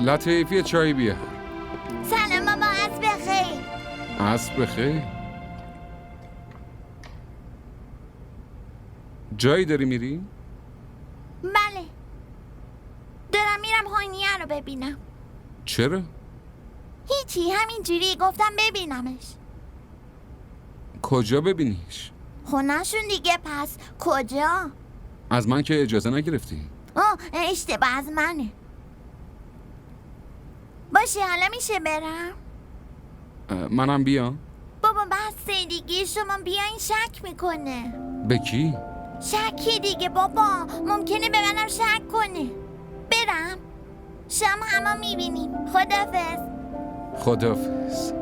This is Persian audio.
لطیفی چای بیار. سلام ماما، از بخیر. عصر بخیر. جایی داری میری؟ بله، دارم میرم هانیه رو ببینم. چرا؟ هیچی، همینجوری گفتم ببینمش. کجا ببینیش؟ خونه‌شون دیگه، پس کجا؟ از من که اجازه نگرفتی. اشتباه از منه. باشه، حالا میشه برم؟ منم بیام؟ بابا بس دیگه، شما بیاین شک میکنه. به کی؟ شکی دیگه بابا، ممکنه به منم شک کنه. برم؟ شما همه میبینیم. خداحافظ. خداحافظ.